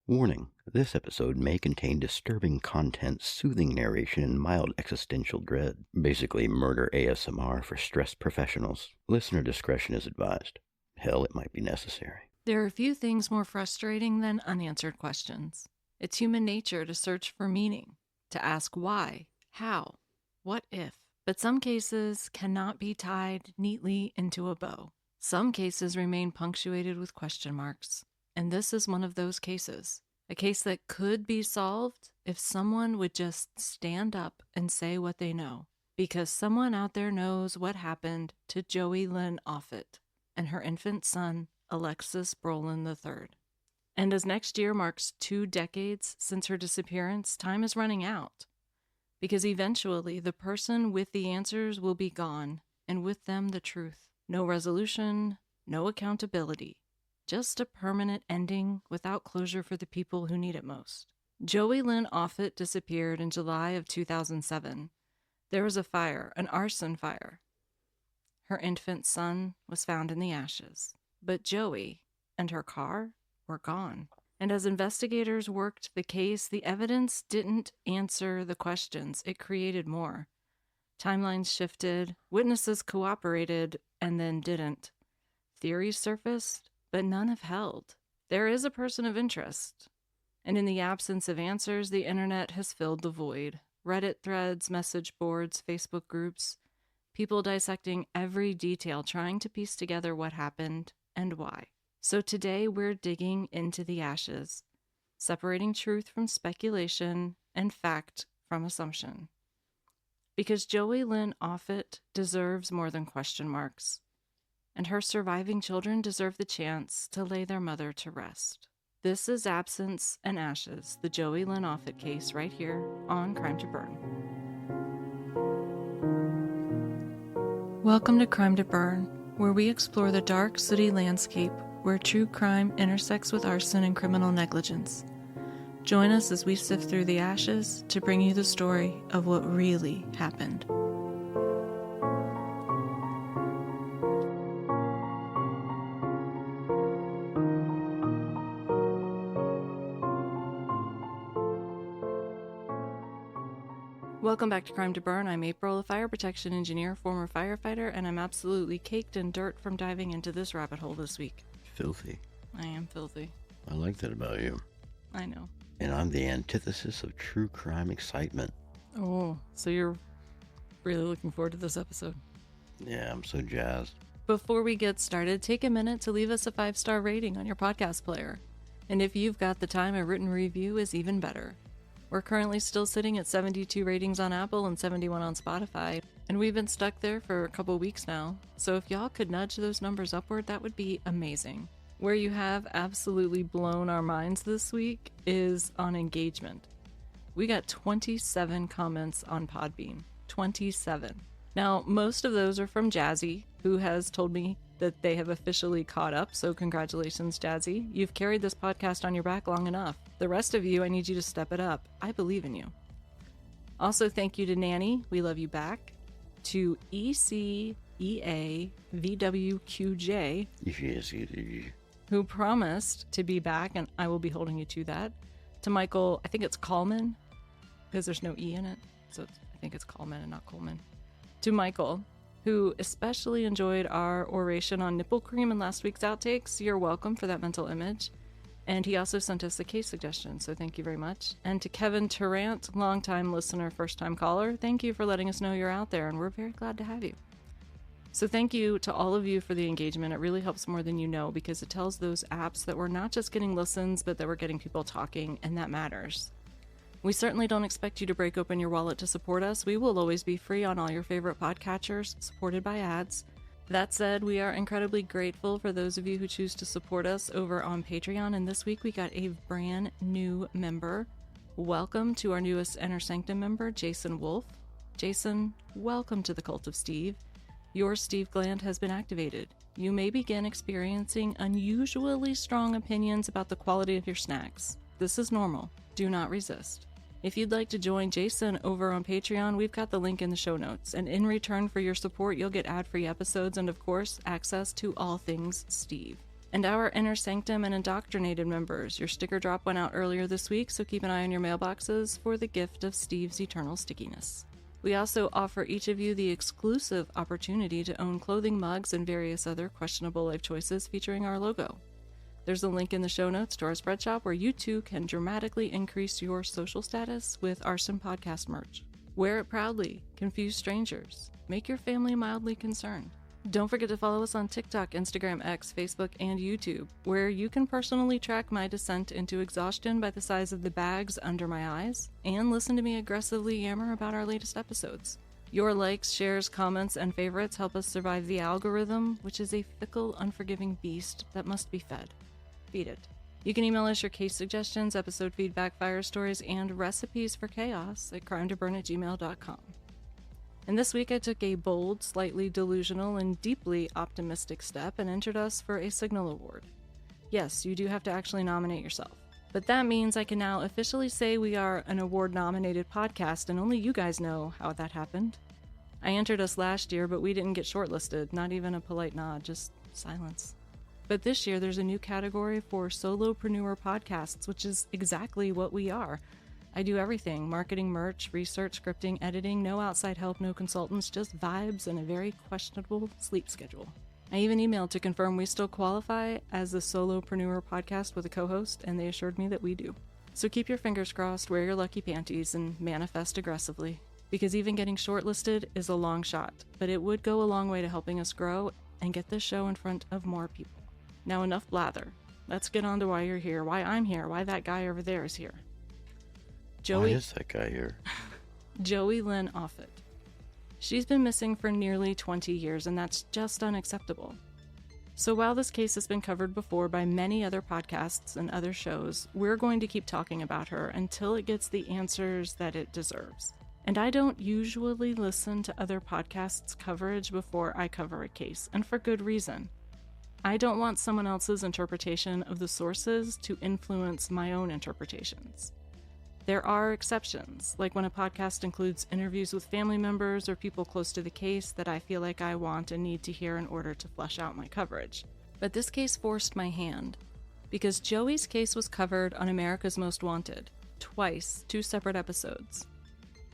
Warning, this episode may contain disturbing content, soothing narration, and mild existential dread. Basically, murder ASMR for stressed professionals. Listener discretion is advised. Hell, it might be necessary. There are few things more frustrating than unanswered questions. It's human nature to search for meaning, to ask why, how, what if. But some cases cannot be tied neatly into a bow. Some cases remain punctuated with question marks. And this is one of those cases. A case that could be solved if someone would just stand up and say what they know. Because someone out there knows what happened to Joey Lynn Offut and her infant son, Alexis Brolin III. And as next year marks 2 decades since her disappearance, time is running out. Because eventually the person with the answers will be gone, and with them the truth. No resolution, no accountability. Just a permanent ending without closure for the people who need it most. Joey Lynn Offut disappeared in July of 2007. There was a fire, an arson fire. Her infant son was found in the ashes. But Joey and her car were gone. And as investigators worked the case, the evidence didn't answer the questions. It created more. Timelines shifted, witnesses cooperated, and then didn't. Theories surfaced, but none have held. There is a person of interest. And in the absence of answers, the internet has filled the void. Reddit threads, message boards, Facebook groups, people dissecting every detail, trying to piece together what happened and why. So today we're digging into the ashes, separating truth from speculation and fact from assumption. Because Joey Lynn Offut deserves more than question marks, and her surviving children deserve the chance to lay their mother to rest. This is Absence and Ashes, the Joey Lynn Offut case, right here on Crime to Burn. Welcome to Crime to Burn, where we explore the dark, sooty landscape where true crime intersects with arson and criminal negligence. Join us as we sift through the ashes to bring you the story of what really happened. Welcome back to Crime to Burn. I'm April, a fire protection engineer, former firefighter, and I'm absolutely caked in dirt from diving into this rabbit hole this week. Filthy. I am filthy. I like that about you. I know. And I'm the antithesis of true crime excitement. Oh, so you're really looking forward to this episode. Yeah, I'm so jazzed. Before we get started, take a minute to leave us a 5-star rating on your podcast player. And if you've got the time, a written review is even better. We're currently still sitting at 72 ratings on Apple and 71 on Spotify, and we've been stuck there for a couple weeks now. So if y'all could nudge those numbers upward, that would be amazing. Where you have absolutely blown our minds this week is on engagement. We got 27 comments on Podbean. 27. Now, most of those are from Jazzy, who has told me that they have officially caught up, so congratulations, Jazzy. You've carried this podcast on your back long enough. The rest of you, I need you to step it up. I believe in you. Also, thank you to Nanny. We love you back. To ECEAVWQJ, Yes. who promised to be back, and I will be holding you to that. To Michael, I think it's Coleman, because there's no E in it, so I think it's Coleman and not Coleman. To Michael, who especially enjoyed our oration on nipple cream in last week's outtakes. You're welcome for that mental image. And he also sent us a case suggestion, so thank you very much. And to Kevin Tarrant, longtime listener, first-time caller, thank you for letting us know you're out there, and we're very glad to have you. So thank you to all of you for the engagement. It really helps more than you know, because it tells those apps that we're not just getting listens, but that we're getting people talking, and that matters. We certainly don't expect you to break open your wallet to support us. We will always be free on all your favorite podcatchers, supported by ads. That said, we are incredibly grateful for those of you who choose to support us over on Patreon, and this week we got a brand new member. Welcome to our newest Inner Sanctum member, Jason Wolf. Jason, welcome to the Cult of Steve. Your Steve gland has been activated. You may begin experiencing unusually strong opinions about the quality of your snacks. This is normal. Do not resist. If you'd like to join Jason over on Patreon, we've got the link in the show notes. And in return for your support, you'll get ad-free episodes and, of course, access to all things Steve. And our Inner Sanctum and Indoctrinated members, your sticker drop went out earlier this week, so keep an eye on your mailboxes for the gift of Steve's Eternal Stickiness. We also offer each of you the exclusive opportunity to own clothing mugs and various other questionable life choices featuring our logo. There's a link in the show notes to our spread shop where you too can dramatically increase your social status with Arson Podcast merch. Wear it proudly, confuse strangers, make your family mildly concerned. Don't forget to follow us on TikTok, Instagram, X, Facebook, and YouTube, where you can personally track my descent into exhaustion by the size of the bags under my eyes, and listen to me aggressively yammer about our latest episodes. Your likes, shares, comments, and favorites help us survive the algorithm, which is a fickle, unforgiving beast that must be fed. Feed it. You can email us your case suggestions, episode feedback, fire stories, and recipes for chaos at crimetoburn@gmail.com. And this week I took a bold, slightly delusional, and deeply optimistic step and entered us for a Signal Award. Yes, you do have to actually nominate yourself. But that means I can now officially say we are an award-nominated podcast, and only you guys know how that happened. I entered us last year, but we didn't get shortlisted. Not even a polite nod, just silence. But this year there's a new category for solopreneur podcasts, which is exactly what we are. I do everything: marketing, merch, research, scripting, editing, no outside help, no consultants, just vibes and a very questionable sleep schedule. I even emailed to confirm we still qualify as a solopreneur podcast with a co-host, and they assured me that we do. So keep your fingers crossed, wear your lucky panties, and manifest aggressively. Because even getting shortlisted is a long shot, but it would go a long way to helping us grow and get this show in front of more people. Now enough blather. Let's get on to why you're here, why I'm here, why that guy over there is here. Why is that guy here? Joey Lynn Offut. She's been missing for nearly 20 years, and that's just unacceptable. So while this case has been covered before by many other podcasts and other shows, we're going to keep talking about her until it gets the answers that it deserves. And I don't usually listen to other podcasts' coverage before I cover a case, and for good reason. I don't want someone else's interpretation of the sources to influence my own interpretations. There are exceptions, like when a podcast includes interviews with family members or people close to the case that I feel like I want and need to hear in order to flesh out my coverage. But this case forced my hand, because Joey's case was covered on America's Most Wanted, twice, 2 separate episodes.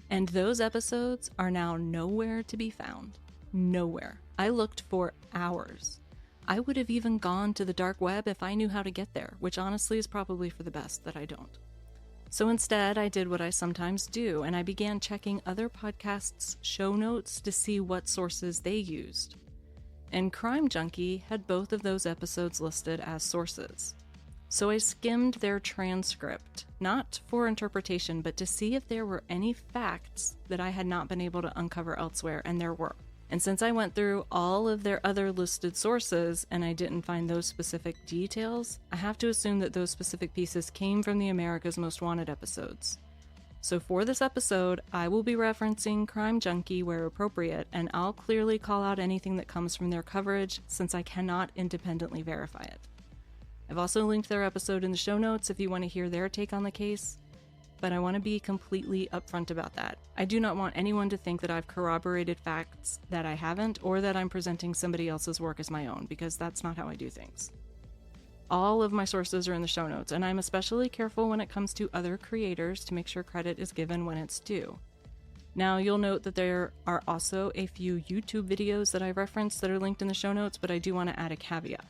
And those episodes are now nowhere to be found. Nowhere. I looked for hours. I would have even gone to the dark web if I knew how to get there, which honestly is probably for the best that I don't. So instead, I did what I sometimes do, and I began checking other podcasts' show notes to see what sources they used. And Crime Junkie had both of those episodes listed as sources. So I skimmed their transcript, not for interpretation, but to see if there were any facts that I had not been able to uncover elsewhere, and there were. And since I went through all of their other listed sources and I didn't find those specific details, I have to assume that those specific pieces came from the America's Most Wanted episodes. So for this episode, I will be referencing Crime Junkie where appropriate, and I'll clearly call out anything that comes from their coverage since I cannot independently verify it. I've also linked their episode in the show notes if you want to hear their take on the case, but I want to be completely upfront about that. I do not want anyone to think that I've corroborated facts that I haven't, or that I'm presenting somebody else's work as my own, because that's not how I do things. All of my sources are in the show notes, and I'm especially careful when it comes to other creators to make sure credit is given when it's due. Now, you'll note that there are also a few YouTube videos that I referenced that are linked in the show notes, but I do want to add a caveat.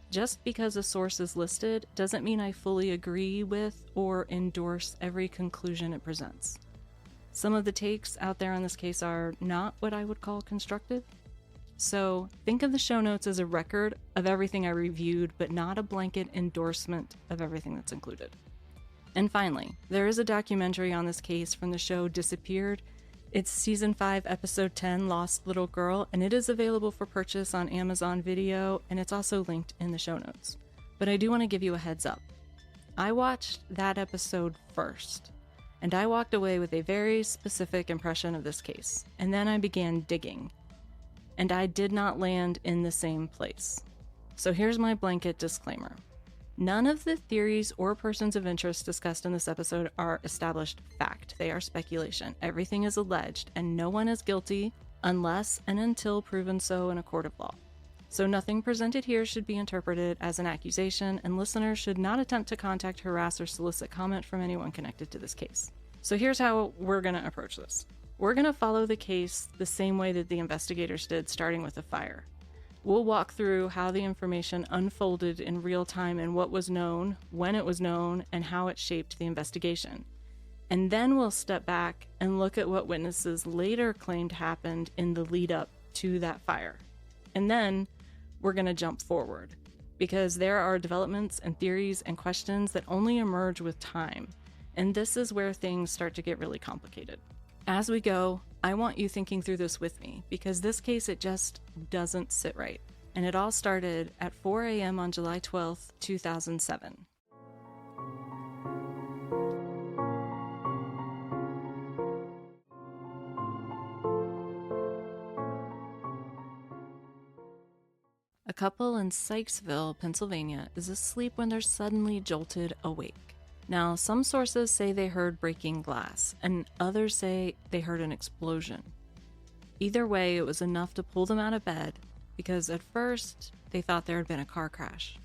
Just because a source is listed doesn't mean I fully agree with or endorse every conclusion it presents. Some of the takes out there on this case are not what I would call constructive. So think of the show notes as a record of everything I reviewed, but not a blanket endorsement of everything that's included. And finally, there is a documentary on this case from the show Disappeared. It's Season 5, Episode 10, Lost Little Girl, and it is available for purchase on Amazon Video, and it's also linked in the show notes. But I do want to give you a heads up. I watched that episode first, and I walked away with a very specific impression of this case, and then I began digging, and I did not land in the same place. So here's my blanket disclaimer. None of the theories or persons of interest discussed in this episode are established fact. They are speculation. Everything is alleged, and no one is guilty unless and until proven so in a court of law. So nothing presented here should be interpreted as an accusation, and listeners should not attempt to contact, harass, or solicit comment from anyone connected to this case. So here's how we're going to approach this. We're going to follow the case the same way that the investigators did, starting with the fire. We'll walk through how the information unfolded in real time and what was known, when it was known, and how it shaped the investigation. And then we'll step back and look at what witnesses later claimed happened in the lead up to that fire. And then we're going to jump forward, because there are developments and theories and questions that only emerge with time. And this is where things start to get really complicated. As we go, I want you thinking through this with me, because this case, it just doesn't sit right. And it all started at 4 a.m. on July 12th, 2007. A couple in Sykesville, Pennsylvania, is asleep when they're suddenly jolted awake. Now, some sources say they heard breaking glass, and others say they heard an explosion. Either way, it was enough to pull them out of bed, because at first, they thought there had been a car crash.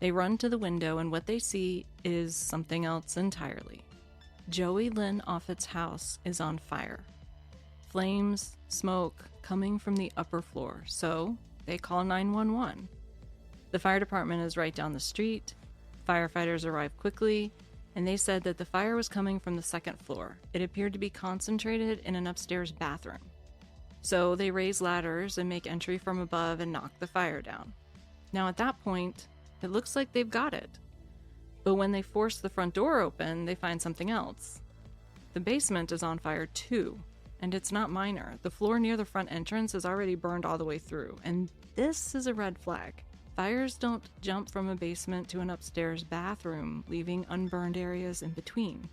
They run to the window, and what they see is something else entirely. Joey Lynn Offutt's house is on fire. Flames, smoke, coming from the upper floor, so they call 911. The fire department is right down the street. Firefighters arrived quickly, and they said that the fire was coming from the second floor. It appeared to be concentrated in an upstairs bathroom. So they raise ladders and make entry from above and knock the fire down. Now at that point, it looks like they've got it. But when they force the front door open, they find something else. The basement is on fire too, and it's not minor. The floor near the front entrance is already burned all the way through, and this is a red flag. Fires don't jump from a basement to an upstairs bathroom, leaving unburned areas in between.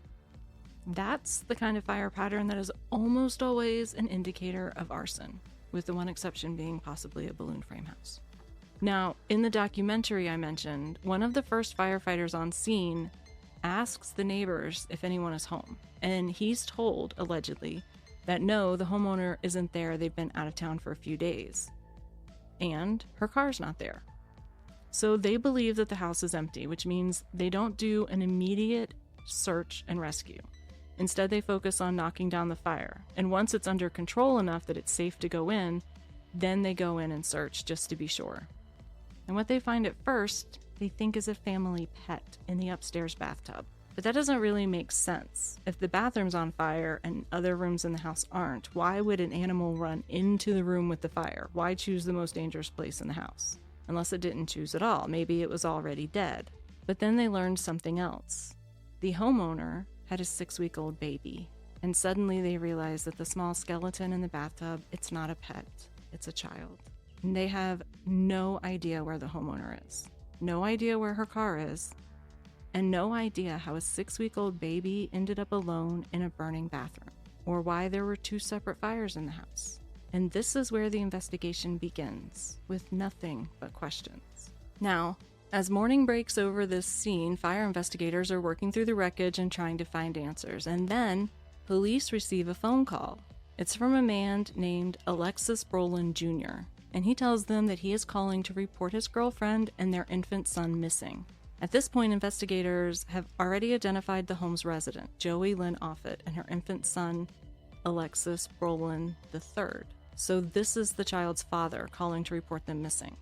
That's the kind of fire pattern that is almost always an indicator of arson, with the one exception being possibly a balloon frame house. Now, in the documentary I mentioned, one of the first firefighters on scene asks the neighbors if anyone is home, and he's told, allegedly, that no, the homeowner isn't there, they've been out of town for a few days. And her car's not there. So they believe that the house is empty, which means they don't do an immediate search and rescue. Instead, they focus on knocking down the fire. And once it's under control enough that it's safe to go in, then they go in and search just to be sure. And what they find at first, they think is a family pet in the upstairs bathtub. But that doesn't really make sense. If the bathroom's on fire and other rooms in the house aren't, why would an animal run into the room with the fire? Why choose the most dangerous place in the house? Unless it didn't choose at all. Maybe it was already dead. But then they learned something else. The homeowner had a 6-week-old baby, and suddenly they realized that the small skeleton in the bathtub, it's not a pet, it's a child. And they have no idea where the homeowner is, no idea where her car is, and no idea how a 6-week-old baby ended up alone in a burning bathroom, or why there were 2 separate fires in the house. And this is where the investigation begins, with nothing but questions. Now, as morning breaks over this scene, fire investigators are working through the wreckage and trying to find answers. And then, police receive a phone call. It's from a man named Alexis Brolin Jr., and he tells them that he is calling to report his girlfriend and their infant son missing. At this point, investigators have already identified the home's resident, Joey Lynn Offut, and her infant son, Alexis Brolin III. So this is the child's father calling to report them missing.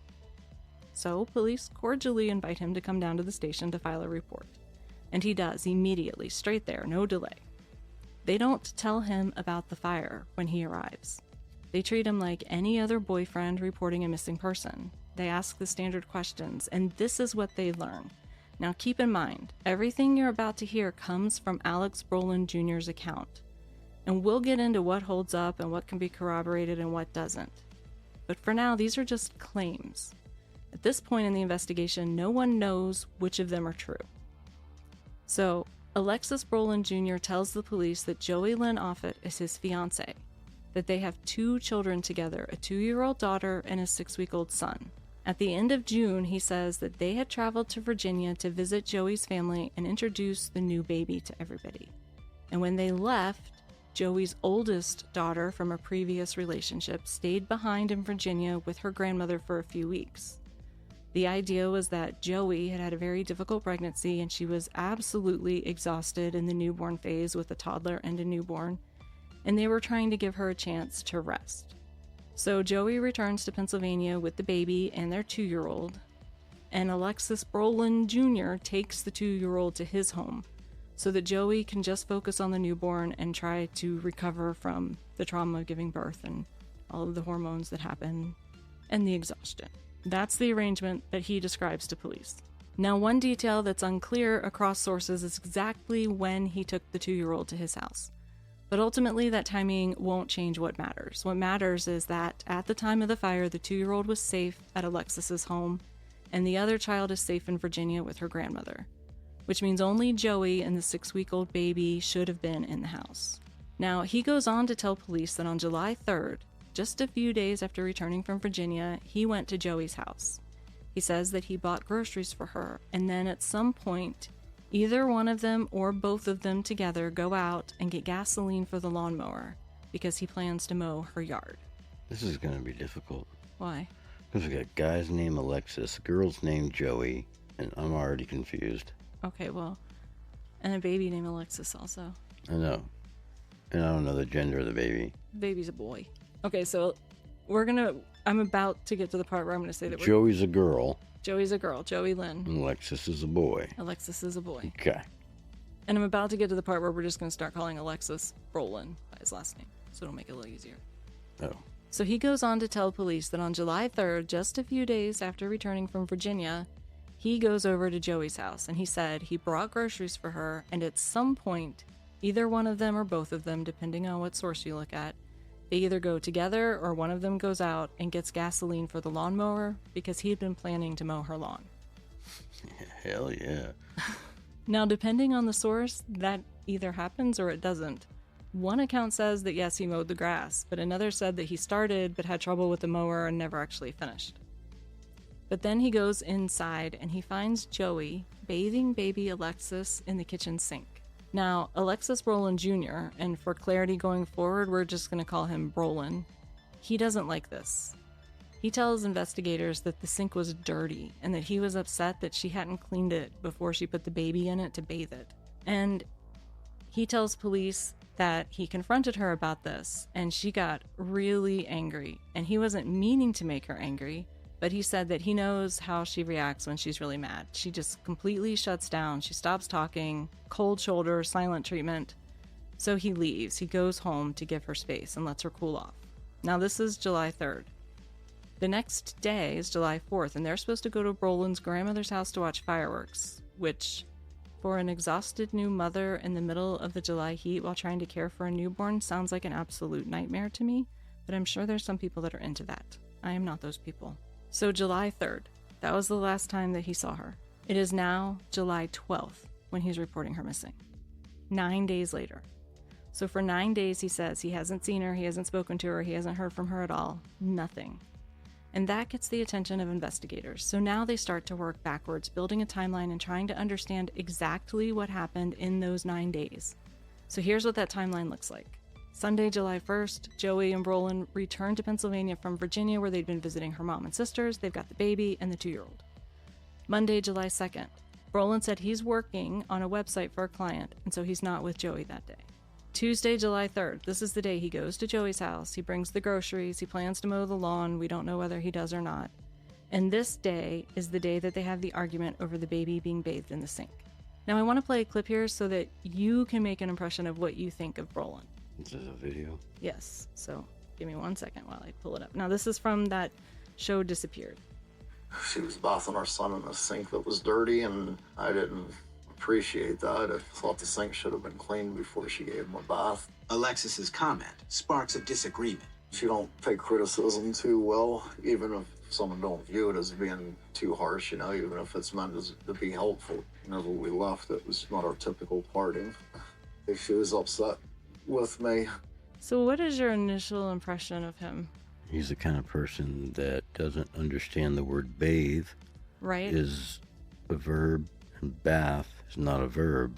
So police cordially invite him to come down to the station to file a report. And he does, immediately, straight there, no delay. They don't tell him about the fire when he arrives. They treat him like any other boyfriend reporting a missing person. They ask the standard questions, and this is what they learn. Now keep in mind, everything you're about to hear comes from Alex Brolin Jr.'s account. And we'll get into what holds up and what can be corroborated and what doesn't. But for now, these are just claims. At this point in the investigation, no one knows which of them are true. So, Alexis Brolin Jr. tells the police that Joey Lynn Offut is his fiancée, that they have 2 children together, a 2-year-old daughter and a 6-week-old son. At the end of June, he says that they had traveled to Virginia to visit Joey's family and introduce the new baby to everybody. And when they left, Joey's oldest daughter from a previous relationship stayed behind in Virginia with her grandmother for a few weeks. The idea was that Joey had had a very difficult pregnancy and she was absolutely exhausted in the newborn phase with a toddler and a newborn, and they were trying to give her a chance to rest. So Joey returns to Pennsylvania with the baby and their 2-year-old, and Alexis Brolin Jr. takes the 2-year-old to his home so that Joey can just focus on the newborn and try to recover from the trauma of giving birth and all of the hormones that happen and the exhaustion. That's the arrangement that he describes to police. Now, one detail that's unclear across sources is exactly when he took the 2-year-old to his house. But ultimately, that timing won't change what matters. What matters is that at the time of the fire, the 2-year-old was safe at Alexis's home, and the other child is safe in Virginia with her grandmother, which means only Joey and the 6-week-old baby should have been in the house. Now, he goes on to tell police that on July 3rd, just a few days after returning from Virginia, he went to Joey's house. He says that he bought groceries for her, and then at some point, either one of them or both of them together go out and get gasoline for the lawnmower because he plans to mow her yard. This is going to be difficult. Why? Because we got guys named Alexis, girls named Joey, and I'm already confused. Okay, well, and a baby named Alexis also. I know. And I don't know the gender of the baby. The baby's a boy. Okay, so I'm about to get to the part where I'm going to say that Joey's a girl. Joey's a girl, Joey Lynn. And Alexis is a boy. Alexis is a boy. Okay. And I'm about to get to the part where we're just going to start calling Alexis Brolin by his last name, so it'll make it a little easier. Oh. So he goes on to tell police that on July 3rd, just a few days after returning from Virginia, he goes over to Joey's house, and he said he brought groceries for her, and at some point, either one of them or both of them, depending on what source you look at, they either go together or one of them goes out and gets gasoline for the lawnmower because he had been planning to mow her lawn. Hell yeah. Now, depending on the source, that either happens or it doesn't. One account says that yes, he mowed the grass, but another said that he started but had trouble with the mower and never actually finished. But then he goes inside and he finds Joey bathing baby Alexis in the kitchen sink. Now, Alexis Brolin Jr., and for clarity going forward, we're just going to call him Brolin, he doesn't like this. He tells investigators that the sink was dirty and that he was upset that she hadn't cleaned it before she put the baby in it to bathe it. And he tells police that he confronted her about this and she got really angry. And he wasn't meaning to make her angry, but he said that he knows how she reacts when she's really mad. She just completely shuts down. She stops talking, cold shoulder, silent treatment. So he leaves. He goes home to give her space and lets her cool off. Now, this is July 3rd. The next day is July 4th, and they're supposed to go to Brolin's grandmother's house to watch fireworks, which, for an exhausted new mother in the middle of the July heat while trying to care for a newborn, sounds like an absolute nightmare to me, but I'm sure there's some people that are into that. I am not those people. So July 3rd, that was the last time that he saw her. It is now July 12th when he's reporting her missing. 9 days later. So for 9 days, he says he hasn't seen her, he hasn't spoken to her, he hasn't heard from her at all. Nothing. And that gets the attention of investigators. So now they start to work backwards, building a timeline and trying to understand exactly what happened in those 9 days. So here's what that timeline looks like. Sunday, July 1st, Joey and Brolin returned to Pennsylvania from Virginia where they'd been visiting her mom and sisters. They've got the baby and the 2-year-old. Monday, July 2nd, Brolin said he's working on a website for a client, and so he's not with Joey that day. Tuesday, July 3rd, this is the day he goes to Joey's house. He brings the groceries. He plans to mow the lawn. We don't know whether he does or not. And this day is the day that they have the argument over the baby being bathed in the sink. Now, I want to play a clip here so that you can make an impression of what you think of Brolin. This is a video? Yes. So give me 1 second while I pull it up. Now, this is from that show Disappeared. She was bathing our son in a sink that was dirty, and I didn't appreciate that. I thought the sink should have been cleaned before she gave him a bath. Alexis's comment sparks a disagreement. She don't take criticism too well, even if someone don't view it as being too harsh, you know, even if it's meant to be helpful. Whenever we left, it was not our typical parting. She was upset with me. So what is your initial impression of him? He's the kind of person that doesn't understand the word bathe. Right. Is a verb, and bath is not a verb.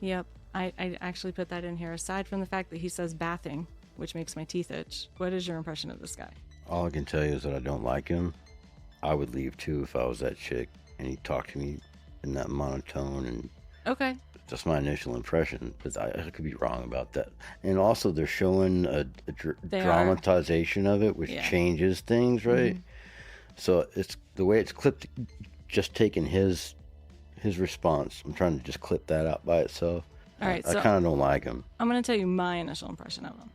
Yep. I actually put that in here. Aside from the fact that he says bathing, which makes my teeth itch, what is your impression of this guy? All I can tell you is that I don't like him. I would leave too if I was that chick and he talked to me in that monotone, and Okay. that's my initial impression, but I could be wrong about that. And also, they're showing a dramatization of it, which changes things, right? So it's the way it's clipped, just taking his response. I'm trying to just clip that out by itself. All right, I kind of don't like him. I'm going to tell you my initial impression of him.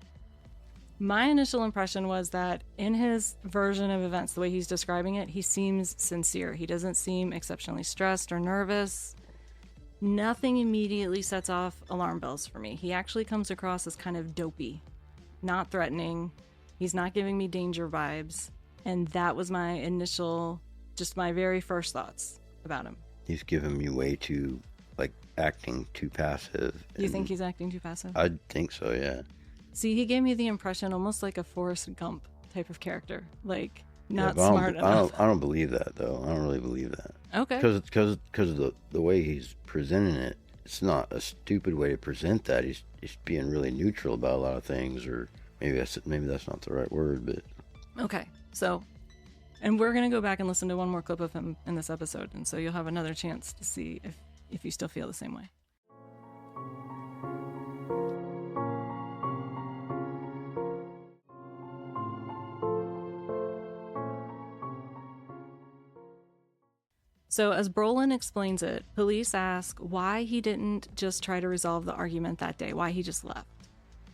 My initial impression was that in his version of events, the way he's describing it, he seems sincere. He doesn't seem exceptionally stressed or nervous. Nothing immediately sets off alarm bells for me. He actually comes across as kind of dopey, not threatening. He's not giving me danger vibes. And that was my initial, just my very first thoughts about him. He's giving me way too, acting too passive. You think he's acting too passive? I think so, yeah. See, he gave me the impression almost like a Forrest Gump type of character. Not Yeah, smart enough. I don't believe that, though. I don't really believe that. Okay. Because of the way he's presenting it. It's not a stupid way to present that. He's being really neutral about a lot of things, or maybe that's not the right word, but... Okay, so... And we're going to go back and listen to one more clip of him in this episode, and so you'll have another chance to see if you still feel the same way. So as Brolin explains it, police ask why he didn't just try to resolve the argument that day, why he just left.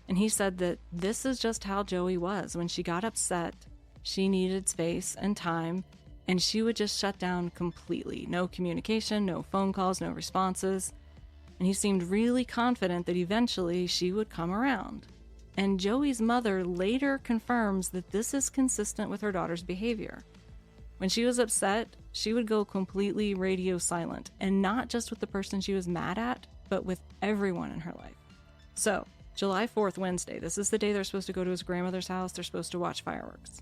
And he said that this is just how Joey was. When she got upset, she needed space and time, and she would just shut down completely. No communication, no phone calls, no responses. And he seemed really confident that eventually she would come around. And Joey's mother later confirms that this is consistent with her daughter's behavior. When she was upset, she would go completely radio silent, and not just with the person she was mad at, but with everyone in her life. So, July 4th, Wednesday, this is the day they're supposed to go to his grandmother's house. They're supposed to watch fireworks.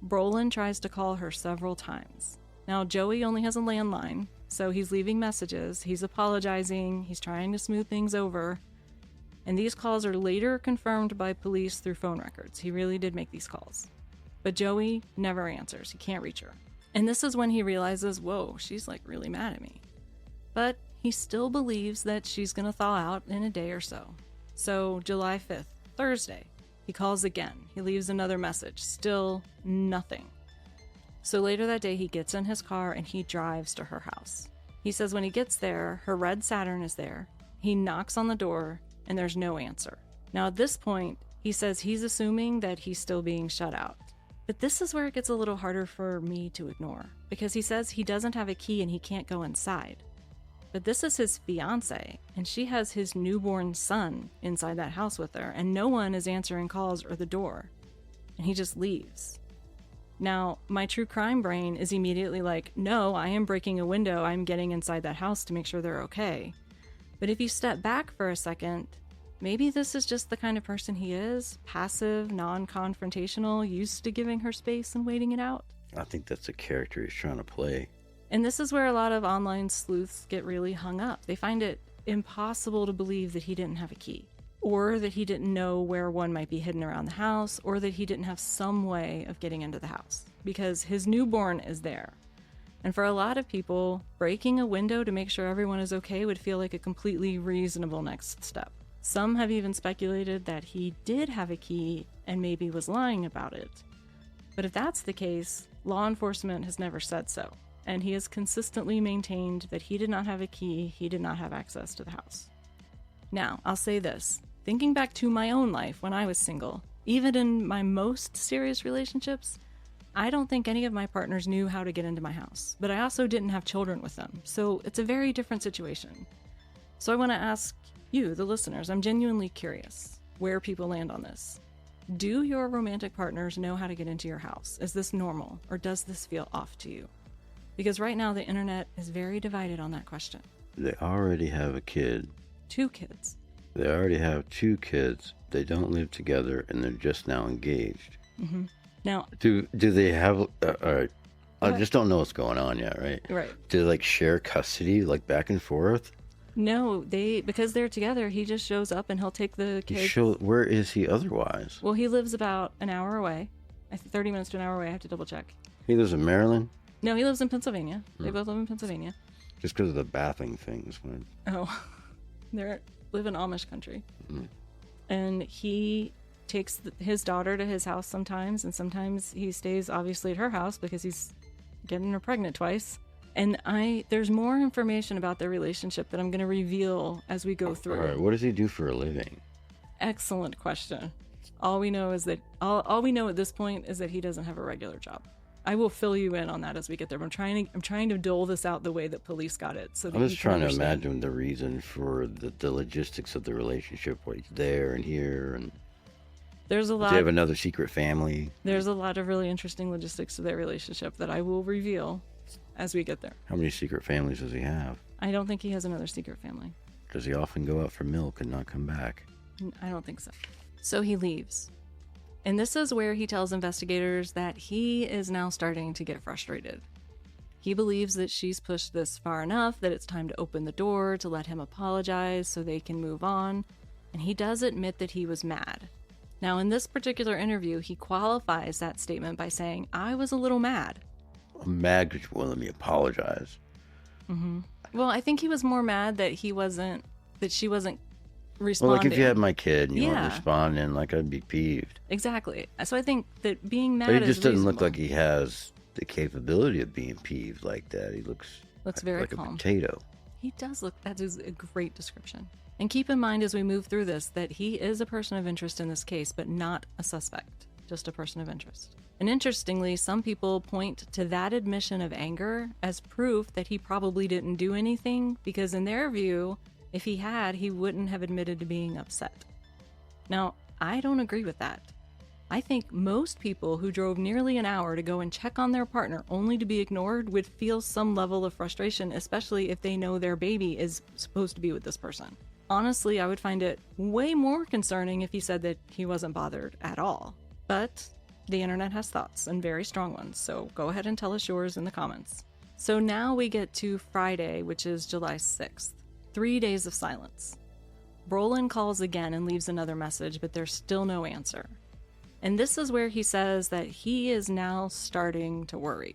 Brolin tries to call her several times. Now, Joey only has a landline, so he's leaving messages, he's apologizing, he's trying to smooth things over, and these calls are later confirmed by police through phone records. He really did make these calls. But Joey never answers. He can't reach her. And this is when he realizes, whoa, she's really mad at me. But he still believes that she's going to thaw out in a day or so. So July 5th, Thursday, he calls again. He leaves another message. Still nothing. So later that day, he gets in his car and he drives to her house. He says when he gets there, her red Saturn is there. He knocks on the door and there's no answer. Now at this point, he says he's assuming that he's still being shut out. But this is where it gets a little harder for me to ignore, because he says he doesn't have a key and he can't go inside. But this is his fiance, and she has his newborn son inside that house with her, and no one is answering calls or the door. And he just leaves. Now, my true crime brain is immediately like, no, I am breaking a window. I'm getting inside that house to make sure they're okay. But if you step back for a second, maybe this is just the kind of person he is, passive, non-confrontational, used to giving her space and waiting it out. I think that's a character he's trying to play. And this is where a lot of online sleuths get really hung up. They find it impossible to believe that he didn't have a key, or that he didn't know where one might be hidden around the house, or that he didn't have some way of getting into the house, because his newborn is there. And for a lot of people, breaking a window to make sure everyone is okay would feel like a completely reasonable next step. Some have even speculated that he did have a key and maybe was lying about it. But if that's the case, law enforcement has never said so. And he has consistently maintained that he did not have a key, he did not have access to the house. Now, I'll say this. Thinking back to my own life when I was single, even in my most serious relationships, I don't think any of my partners knew how to get into my house. But I also didn't have children with them, so it's a very different situation. So I want to ask you, the listeners, I'm genuinely curious where people land on this. Do your romantic partners know how to get into your house? Is this normal, or does this feel off to you? Because right now the internet is very divided on that question. They already have a kid. 2 kids. They already have 2 kids. They don't live together, and they're just now engaged. Mm-hmm. Now, do they have? All right, I just don't know what's going on yet, right? Right. Do they share custody, back and forth? No, because they're together, he just shows up and he'll take the kids. Where is he otherwise? Well, he lives about an hour away. I think 30 minutes to an hour away. I have to double check. He lives in Maryland? No, he lives in Pennsylvania. They both live in Pennsylvania. Just because of the bathing things. Oh, they live in Amish country. Mm. And he takes his daughter to his house sometimes, and sometimes he stays obviously at her house because he's getting her pregnant twice. And there's more information about their relationship that I'm going to reveal as we go through. All right, what does he do for a living? Excellent question. All we know is that all we know at this point is that he doesn't have a regular job. I will fill you in on that as we get there. But I'm trying to dole this out the way that police got it. So that I'm just trying to imagine the reason for the logistics of the relationship, where he's there and here, and there's a lot. Does he have another secret family? There's a lot of really interesting logistics to their relationship that I will reveal as we get there. How many secret families does he have? I don't think he has another secret family. Does he often go out for milk and not come back? I don't think so. So he leaves. And this is where he tells investigators that he is now starting to get frustrated. He believes that she's pushed this far enough that it's time to open the door to let him apologize so they can move on. And he does admit that he was mad. Now, in this particular interview, he qualifies that statement by saying, I was a little mad. I'm mad because you won't let me apologize. Mm-hmm. Well, I think he was more mad that she wasn't responding. Well, like if you had my kid and you weren't responding, like I'd be peeved. Exactly. So I think that being mad but he is just doesn't reasonable. look like he has the capability of being peeved like that. He looks very like calm. a potato. He does look, that is a great description. And keep in mind as we move through this that he is a person of interest in this case, but not a suspect, just a person of interest. And interestingly, some people point to that admission of anger as proof that he probably didn't do anything, because in their view, if he had, he wouldn't have admitted to being upset. Now, I don't agree with that. I think most people who drove nearly an hour to go and check on their partner only to be ignored would feel some level of frustration, especially if they know their baby is supposed to be with this person. Honestly, I would find it way more concerning if he said that he wasn't bothered at all. But the internet has thoughts, and very strong ones, so go ahead and tell us yours in the comments. So now we get to Friday, which is July 6th. 3 days of silence. Brolin calls again and leaves another message, but there's still no answer. And this is where he says that he is now starting to worry.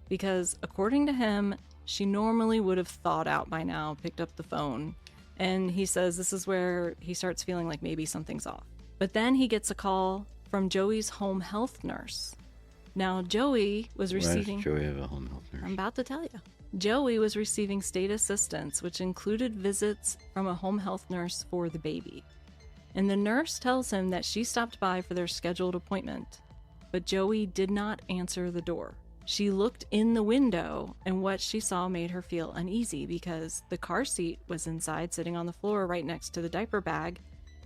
Because according to him, she normally would have thawed out by now, picked up the phone. And he says this is where he starts feeling like maybe something's off. But then he gets a call from Joey's home health nurse. Now, Joey was receiving... Why does Joey have a home health nurse? I'm about to tell you. Joey was receiving state assistance, which included visits from a home health nurse for the baby. And the nurse tells him that she stopped by for their scheduled appointment, but Joey did not answer the door. She looked in the window, and what she saw made her feel uneasy because the car seat was inside, sitting on the floor right next to the diaper bag,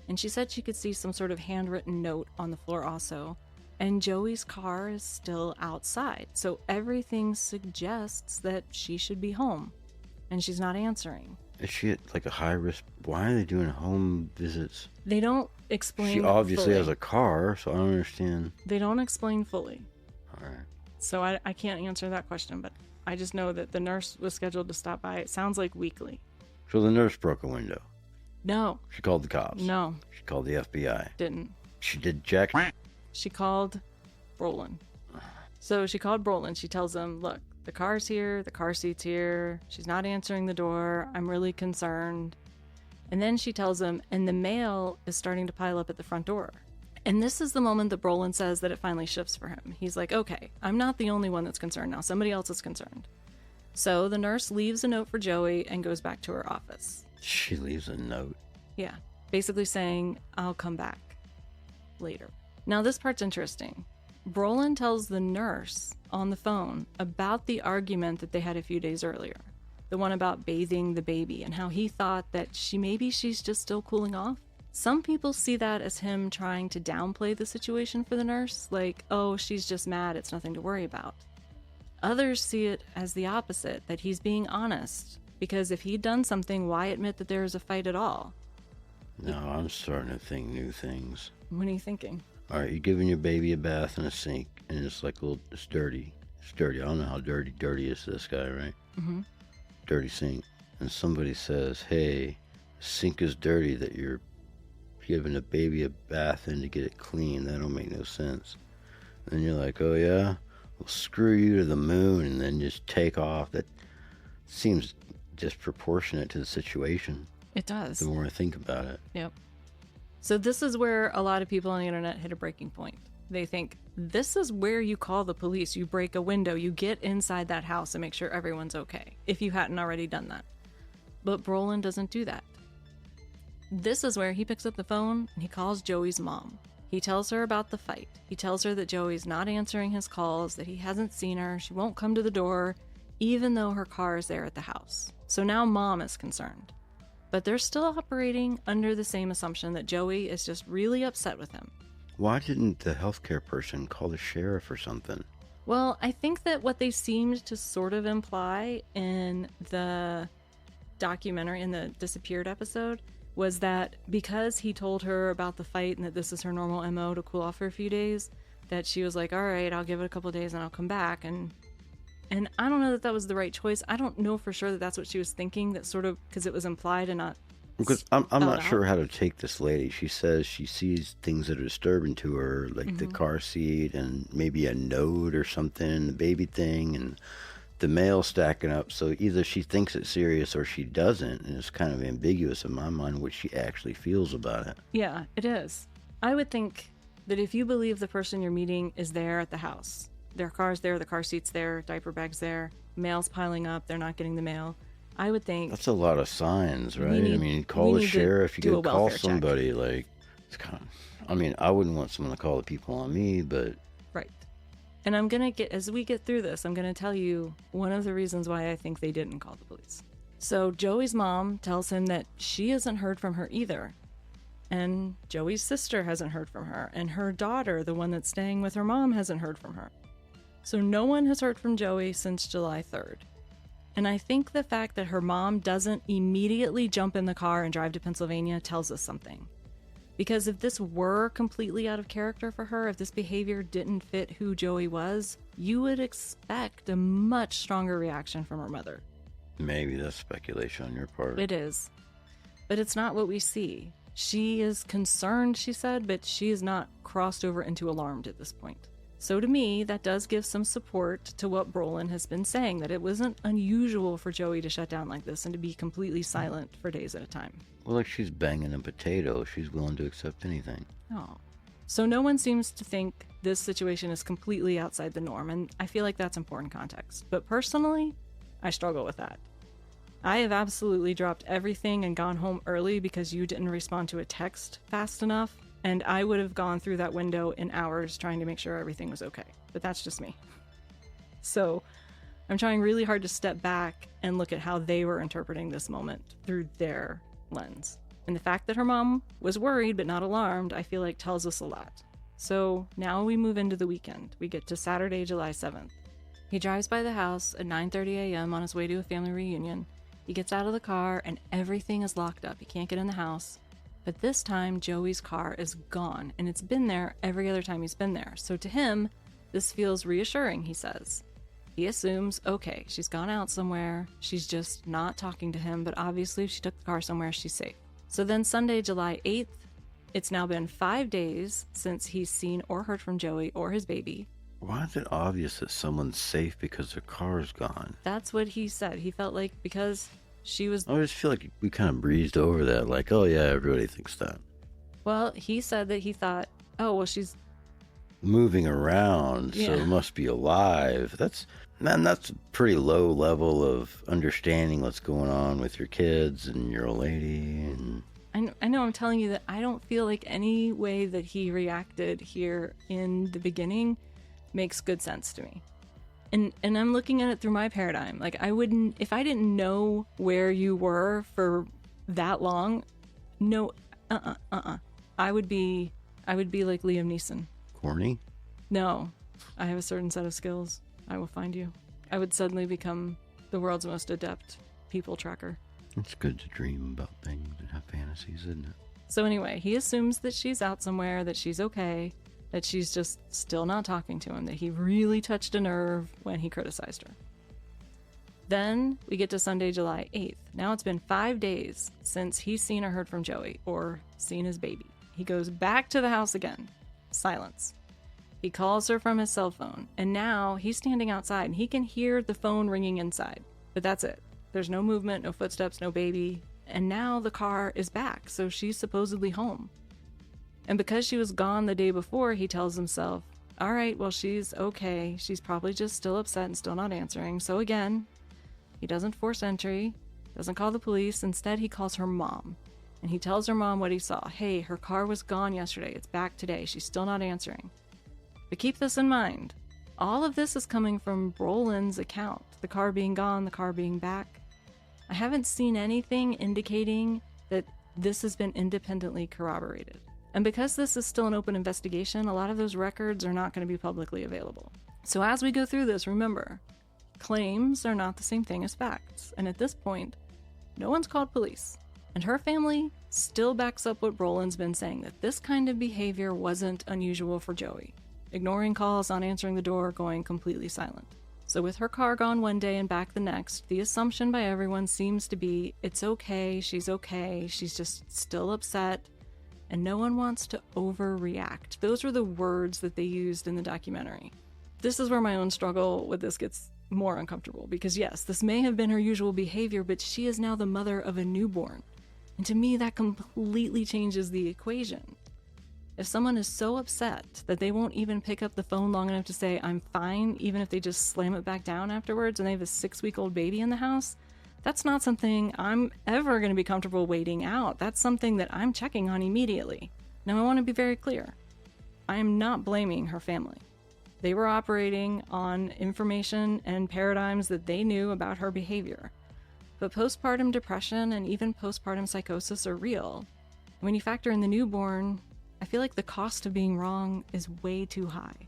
and she said she could see some sort of handwritten note on the floor also. And Joey's car is still outside, so everything suggests that she should be home, and she's not answering. Is she at like a high risk? Why are they doing home visits? They don't explain. She obviously fully. has a car, so I don't understand. They don't explain fully. All right. So I can't answer that question, but I just know that the nurse was scheduled to stop by. It sounds like weekly. So the nurse broke a window. No. She called the cops. No. She called the FBI. Didn't. She did jack. She called Brolin. So she called Brolin. She tells him, look, the car's here, the car seat's here. She's not answering the door. I'm really concerned. And then she tells him, and the mail is starting to pile up at the front door. And this is the moment that Brolin says that it finally shifts for him. He's like, okay, I'm not the only one that's concerned now. Somebody else is concerned. So the nurse leaves a note for Joey and goes back to her office. She leaves a note. Yeah, basically saying, I'll come back later. Now this part's interesting. Brolin tells the nurse on the phone about the argument that they had a few days earlier. The one about bathing the baby and how he thought that she's just still cooling off. Some people see that as him trying to downplay the situation for the nurse, like, oh, she's just mad, it's nothing to worry about. Others see it as the opposite, that he's being honest, because if he'd done something, why admit that there was a fight at all? No, I'm starting to think new things. What are you thinking? All right, you're giving your baby a bath in a sink, and it's like it's dirty. It's dirty. I don't know how dirty is this guy, right? Mm-hmm. Dirty sink. and somebody says, hey, the sink is dirty that you're giving a baby a bath in to get it clean. That don't make no sense. And you're like, oh yeah? Well, screw you to the moon, and then just take off. That seems disproportionate to the situation. It does. The more I think about it. Yep. So this is where a lot of people on the internet hit a breaking point. They think, this is where you call the police. You break a window. You get inside that house and make sure everyone's okay, if you hadn't already done that. But Brolin doesn't do that. This is where he picks up the phone and he calls Joey's mom. He tells her about the fight. He tells her that Joey's not answering his calls, that he hasn't seen her, she won't come to the door, even though her car is there at the house. So now mom is concerned. But they're still operating under the same assumption that Joey is just really upset with him. Why didn't the healthcare person call the sheriff or something? Well, I think that what they seemed to sort of imply in the documentary, in the disappeared episode, was that because he told her about the fight and that this is her normal MO to cool off for a few days, that she was like, all right, I'll give it a couple of days and I'll come back. And I don't know that that was the right choice. I don't know for sure that that's what she was thinking, that sort of, because it was implied and not. Because I'm not sure how to take this lady. She says she sees things that are disturbing to her, like the car seat and maybe a note or something, the baby thing, and the mail stacking up. So either she thinks it's serious or she doesn't, and it's kind of ambiguous in my mind what she actually feels about it. Yeah, it is. I would think that if you believe the person you're meeting is there at the house, their car's there, the car seat's there, diaper bag's there, mail's piling up, they're not getting the mail, I would think that's a lot of signs, right? I mean, call the sheriff, you could call somebody, like, it's kind of, I mean, I wouldn't want someone to call the people on me, but right. And I'm going to get, as we get through this, I'm going to tell you one of the reasons why I think they didn't call the police. So Joey's mom tells him that she hasn't heard from her either. And Joey's sister hasn't heard from her. And her daughter, the one that's staying with her mom, hasn't heard from her. So no one has heard from Joey since July 3rd. And I think the fact that her mom doesn't immediately jump in the car and drive to Pennsylvania tells us something. Because if this were completely out of character for her, if this behavior didn't fit who Joey was, you would expect a much stronger reaction from her mother. Maybe that's speculation on your part. It is. But it's not what we see. She is concerned, she said, but she is not crossed over into alarmed at this point. So to me, that does give some support to what Brolin has been saying, that it wasn't unusual for Joey to shut down like this and to be completely silent for days at a time. Well, like she's banging a potato. She's willing to accept anything. Oh. So no one seems to think this situation is completely outside the norm, and I feel like that's important context. But personally, I struggle with that. I have absolutely dropped everything and gone home early because you didn't respond to a text fast enough, and I would have gone through that window in hours trying to make sure everything was okay. But that's just me. So I'm trying really hard to step back and look at how they were interpreting this moment through their lens. And the fact that her mom was worried but not alarmed, I feel like tells us a lot. So now we move into the weekend. We get to Saturday, July 7th. He drives by the house at 9:30 a.m. on his way to a family reunion. He gets out of the car and everything is locked up. He can't get in the house. But this time, Joey's car is gone, and it's been there every other time he's been there. So to him, this feels reassuring, he says. He assumes, okay, she's gone out somewhere. She's just not talking to him, but obviously if she took the car somewhere, she's safe. So then Sunday, July 8th, it's now been 5 days since he's seen or heard from Joey or his baby. Why is it obvious that someone's safe because their car's gone? That's what he said. He felt like because she was... I just feel like we kind of breezed over that. Like, oh yeah, everybody thinks that. Well, he said that he thought, oh, well, she's... moving around, so it must be alive. That's a pretty low level of understanding what's going on with your kids and your old lady. And I know I'm telling you that I don't feel like any way that he reacted here in the beginning makes good sense to me. And I'm looking at it through my paradigm. Like, I wouldn't, if I didn't know where you were for that long, I would be like Liam Neeson. Corny? No, I have a certain set of skills. I will find you. I would suddenly become the world's most adept people tracker. It's good to dream about things and have fantasies, isn't it? So anyway, he assumes that she's out somewhere, that she's okay, that she's just still not talking to him, that he really touched a nerve when he criticized her. Then we get to Sunday, July 8th. Now it's been 5 days since he's seen or heard from Joey, or seen his baby. He goes back to the house again. Silence. He calls her from his cell phone, and now he's standing outside and he can hear the phone ringing inside. But that's it. There's no movement, no footsteps, no baby. And now the car is back, so she's supposedly home. And because she was gone the day before, he tells himself, all right, well, she's okay. She's probably just still upset and still not answering. So again, he doesn't force entry, doesn't call the police. Instead, he calls her mom. And he tells her mom what he saw. Hey, her car was gone yesterday. It's back today. She's still not answering. But keep this in mind. All of this is coming from Brolin's account. The car being gone, the car being back. I haven't seen anything indicating that this has been independently corroborated. And because this is still an open investigation, a lot of those records are not going to be publicly available. So as we go through this, remember, claims are not the same thing as facts. And at this point, no one's called police. And her family still backs up what Brolin's been saying, that this kind of behavior wasn't unusual for Joey. Ignoring calls, not answering the door, going completely silent. So with her car gone one day and back the next, the assumption by everyone seems to be it's okay, she's just still upset, and no one wants to overreact. Those were the words that they used in the documentary. This is where my own struggle with this gets more uncomfortable, because yes, this may have been her usual behavior, but she is now the mother of a newborn. And to me, that completely changes the equation. If someone is so upset that they won't even pick up the phone long enough to say, I'm fine, even if they just slam it back down afterwards and they have a 6-week-old baby in the house, that's not something I'm ever going to be comfortable waiting out. That's something that I'm checking on immediately. Now, I want to be very clear. I am not blaming her family. They were operating on information and paradigms that they knew about her behavior. But postpartum depression and even postpartum psychosis are real. When you factor in the newborn, I feel like the cost of being wrong is way too high.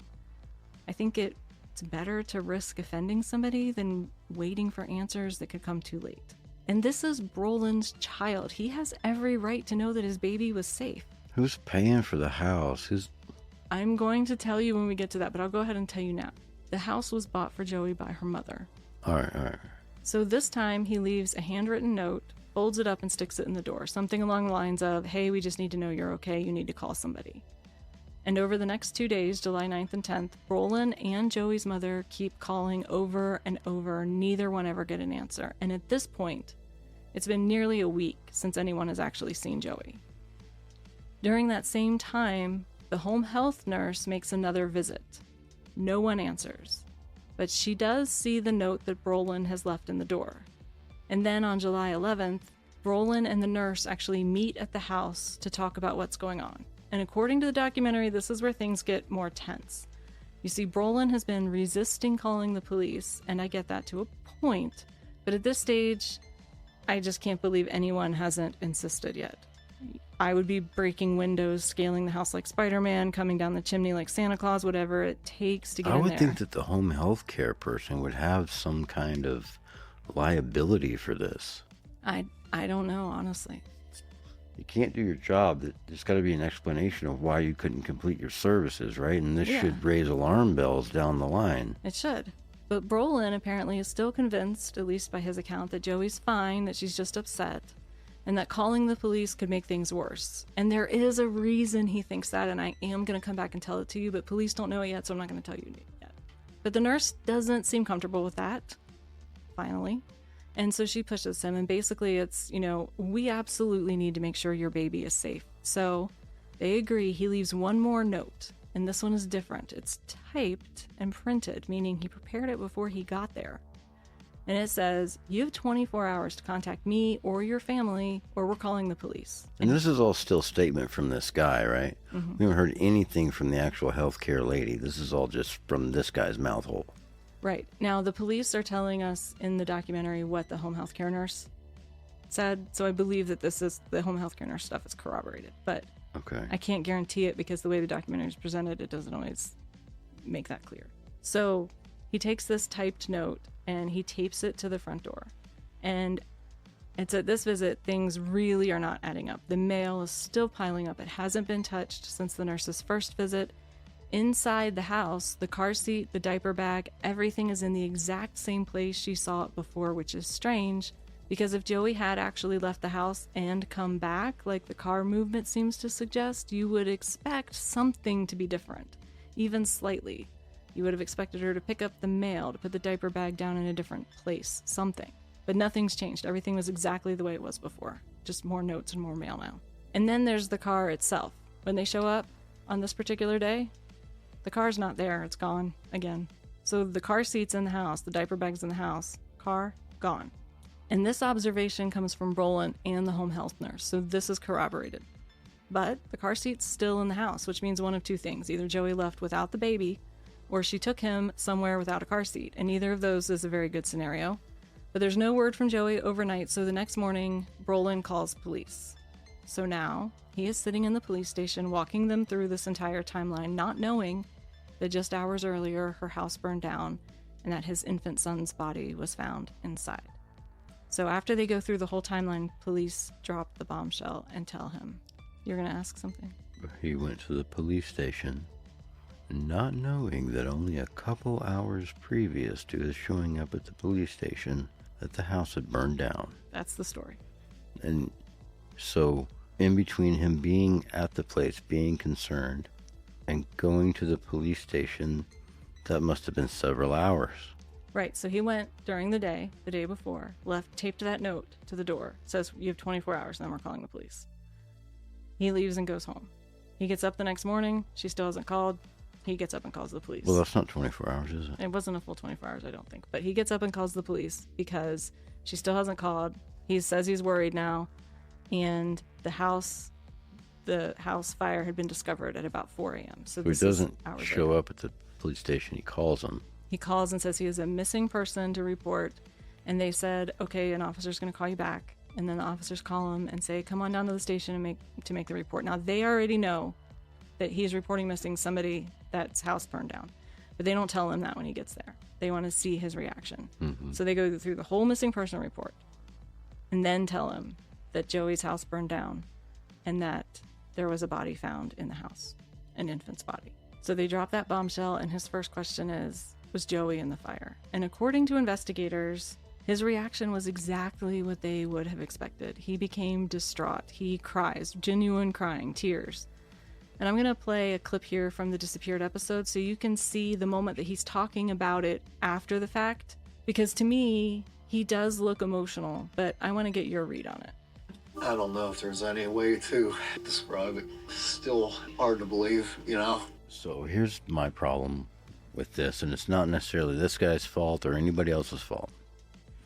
I think it's better to risk offending somebody than waiting for answers that could come too late. And this is Brolin's child. He has every right to know that his baby was safe. Who's paying for the house? I'm going to tell you when we get to that, but I'll go ahead and tell you now. The house was bought for Joey by her mother. All right. So this time he leaves a handwritten note, folds it up and sticks it in the door. Something along the lines of, hey, we just need to know you're okay. You need to call somebody. And over the next 2 days, July 9th and 10th, Brolin and Joey's mother keep calling over and over. Neither one ever get an answer. And at this point, it's been nearly a week since anyone has actually seen Joey. During that same time, the home health nurse makes another visit. No one answers. But she does see the note that Brolin has left in the door. And then on July 11th, Brolin and the nurse actually meet at the house to talk about what's going on. And according to the documentary, this is where things get more tense. You see, Brolin has been resisting calling the police, and I get that to a point. But at this stage, I just can't believe anyone hasn't insisted yet. I would be breaking windows, scaling the house like Spider-Man, coming down the chimney like Santa Claus, whatever it takes to get in there. I would think that the home health care person would have some kind of liability for this. I don't know, honestly. You can't do your job. There's got to be an explanation of why you couldn't complete your services, right? And this should raise alarm bells down the line. It should. But Brolin apparently is still convinced, at least by his account, that Joey's fine, that she's just upset, and that calling the police could make things worse. And there is a reason he thinks that, and I am going to come back and tell it to you, but police don't know it yet, so I'm not going to tell you yet. But the nurse doesn't seem comfortable with that, finally. And so she pushes him, and basically it's, we absolutely need to make sure your baby is safe. So they agree. He leaves one more note, and this one is different. It's typed and printed, meaning he prepared it before he got there. And it says, you have 24 hours to contact me or your family, or we're calling the police. And this is all still statement from this guy, right? Mm-hmm. We haven't heard anything from the actual healthcare lady. This is all just from this guy's mouth hole. Right. Now, the police are telling us in the documentary what the home health care nurse said, so I believe that the home health care nurse stuff is corroborated. But okay, I can't guarantee it because the way the documentary is presented, it doesn't always make that clear. So he takes this typed note and he tapes it to the front door. And it's at this visit, things really are not adding up. The mail is still piling up. It hasn't been touched since the nurse's first visit. inside the house, the car seat, the diaper bag, everything is in the exact same place she saw it before, which is strange because if Joey had actually left the house and come back, like the car movement seems to suggest, you would expect something to be different, even slightly. You would have expected her to pick up the mail, to put the diaper bag down in a different place, something. But nothing's changed. Everything was exactly the way it was before. Just more notes and more mail now. And then there's the car itself. When they show up on this particular day, the car's not there. It's gone again. So the car seat's in the house, the diaper bag's in the house, car gone. And this observation comes from Brolin and the home health nurse, so this is corroborated. But the car seat's still in the house, which means one of two things. Either Joey left without the baby, or she took him somewhere without a car seat, and neither of those is a very good scenario. But there's no word from Joey overnight, so the next morning, Brolin calls police. So now, he is sitting in the police station, walking them through this entire timeline, not knowing that just hours earlier, her house burned down, and that his infant son's body was found inside. So after they go through the whole timeline, police drop the bombshell and tell him, "You're going to ask something?" He went to the police station, not knowing that only a couple hours previous to his showing up at the police station, that the house had burned down. That's the story. And so, in between him being at the place, being concerned, and going to the police station, that must have been several hours. Right, so he went during the day before, taped that note to the door, says you have 24 hours and then we're calling the police. He leaves and goes home. He gets up the next morning, she still hasn't called, he gets up and calls the police. Well, that's not 24 hours, is it? It wasn't a full 24 hours, I don't think, but he gets up and calls the police because she still hasn't called. He says he's worried now, and the house fire had been discovered at about 4 a.m. So he doesn't show up at the police station, he calls them. He calls and says he is a missing person to report, and they said, okay, an officer's going to call you back. And then the officers call him and say, come on down to the station and make the report. Now, they already know that he's reporting missing somebody that's house burned down, but they don't tell him that when he gets there. They want to see his reaction. Mm-hmm. So they go through the whole missing person report and then tell him that Joey's house burned down and that there was a body found in the house, an infant's body. So they drop that bombshell, and his first question is, was Joey in the fire? And according to investigators, his reaction was exactly what they would have expected. He became distraught. He cries, genuine crying, tears. And I'm going to play a clip here from the disappeared episode so you can see the moment that he's talking about it after the fact. Because to me, he does look emotional, but I want to get your read on it. I don't know if there's any way to describe it. Still hard to believe, you know? So here's my problem with this, and it's not necessarily this guy's fault or anybody else's fault.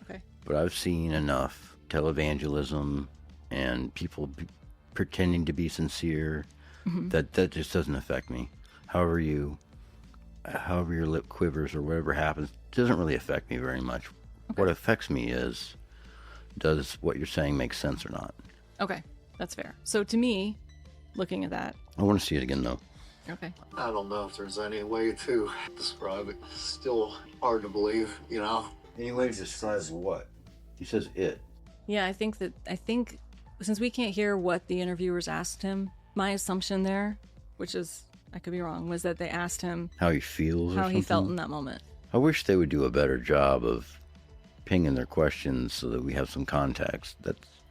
Okay. But I've seen enough televangelism and people pretending to be sincere that just doesn't affect me. However your lip quivers or whatever happens, doesn't really affect me very much. Okay. What affects me is, does what you're saying make sense or not? Okay, that's fair. So to me, looking at that, I want to see it again though. Okay. I don't know if there's any way to describe it. Still hard to believe, you know? Any way to describe what? He says it. Yeah, I think since we can't hear what the interviewers asked him, my assumption there, which is, I could be wrong, was that they asked him how he feels, how he felt in that moment. I wish they would do a better job of pinging their questions so that we have some context.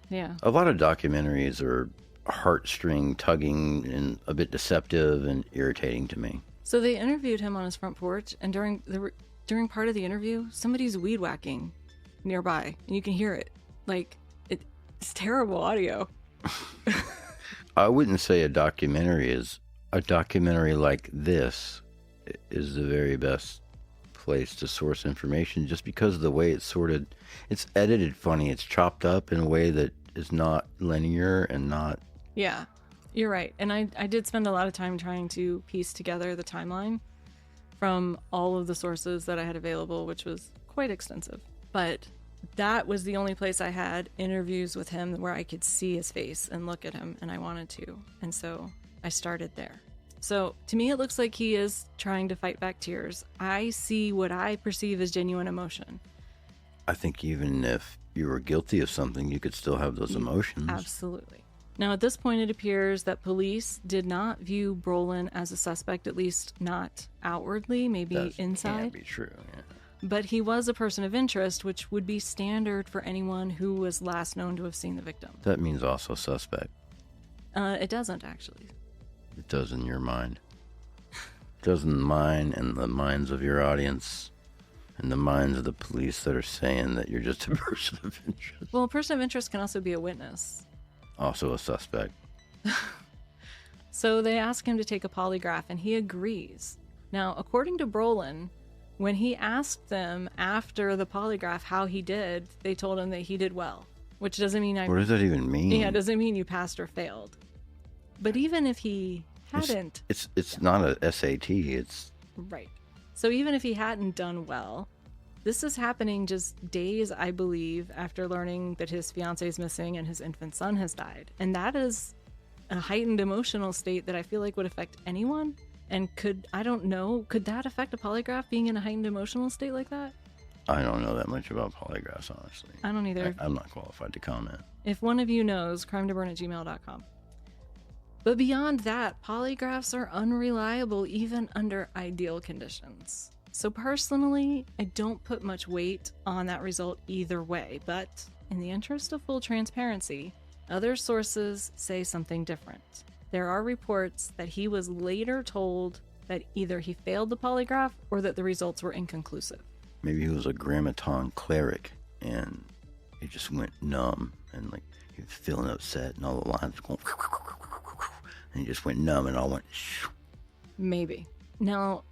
Yeah. A lot of documentaries are heartstring tugging and a bit deceptive and irritating to me. So they interviewed him on his front porch, and during part of the interview, somebody's weed whacking nearby, and you can hear it. Like, it's terrible audio. I wouldn't say a documentary like this is the very best place to source information, just because of the way it's edited funny. It's chopped up in a way that is not linear and not... Yeah, you're right. And I did spend a lot of time trying to piece together the timeline from all of the sources that I had available, which was quite extensive. But that was the only place I had interviews with him where I could see his face and look at him, and I wanted to. And so I started there. So to me, it looks like he is trying to fight back tears. I see what I perceive as genuine emotion. I think even if you were guilty of something, you could still have those emotions. Absolutely. Now, at this point, it appears that police did not view Brolin as a suspect, at least not outwardly, maybe That inside. can't be true, yeah. But he was a person of interest, which would be standard for anyone who was last known to have seen the victim. That means also suspect. It doesn't, actually. It does in your mind. It does in mine and the minds of your audience and the minds of the police that are saying that you're just a person of interest. Well, a person of interest can also be a witness. Also a suspect. So they ask him to take a polygraph, and he agrees. Now, according to Brolin, when he asked them after the polygraph how he did, they told him that he did well, which doesn't mean What does that even mean? Yeah, it doesn't mean you passed or failed. But even if he hadn't... It's not a SAT, it's... Right. So even if he hadn't done well, this is happening just days, I believe, after learning that his fiancée is missing and his infant son has died. And that is a heightened emotional state that I feel like would affect anyone. And could that affect a polygraph, being in a heightened emotional state like that? I don't know that much about polygraphs, honestly. I don't either. I'm not qualified to comment. If one of you knows, crimetoburn@gmail.com. But beyond that, polygraphs are unreliable even under ideal conditions. So personally, I don't put much weight on that result either way, but in the interest of full transparency, other sources say something different. There are reports that he was later told that either he failed the polygraph or that the results were inconclusive. Maybe he was a grammaton cleric and he just went numb and like he was feeling upset and all the lines were going and he just went numb and all went shoo. Maybe. Now,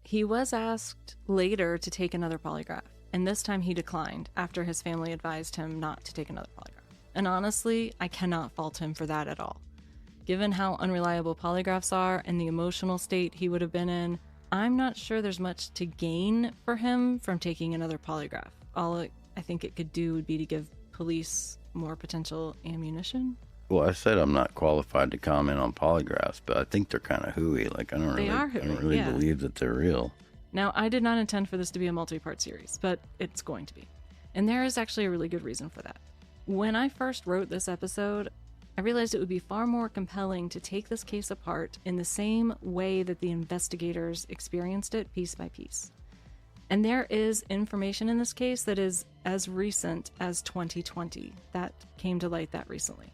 he was asked later to take another polygraph, and this time he declined after his family advised him not to take another polygraph. And honestly, I cannot fault him for that at all. Given how unreliable polygraphs are and the emotional state he would have been in, I'm not sure there's much to gain for him from taking another polygraph. All I think it could do would be to give police more potential ammunition. Well, I said I'm not qualified to comment on polygraphs, but I think they're kind of hooey. Like I don't really yeah. believe that they're real. Now, I did not intend for this to be a multi-part series, but it's going to be. And there is actually a really good reason for that. When I first wrote this episode, I realized it would be far more compelling to take this case apart in the same way that the investigators experienced it piece by piece. And there is information in this case that is as recent as 2020 that came to light that recently.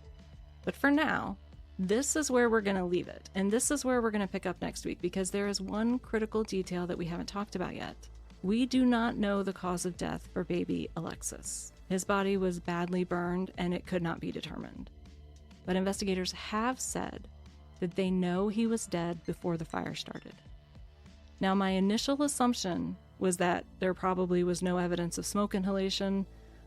But for now, this is where we're going to leave it. And this is where we're going to pick up next week because there is one critical detail that we haven't talked about yet. We do not know the cause of death for baby Alexis. His body was badly burned and it could not be determined. But investigators have said that they know he was dead before the fire started. Now, my initial assumption was that there probably was no evidence of smoke inhalation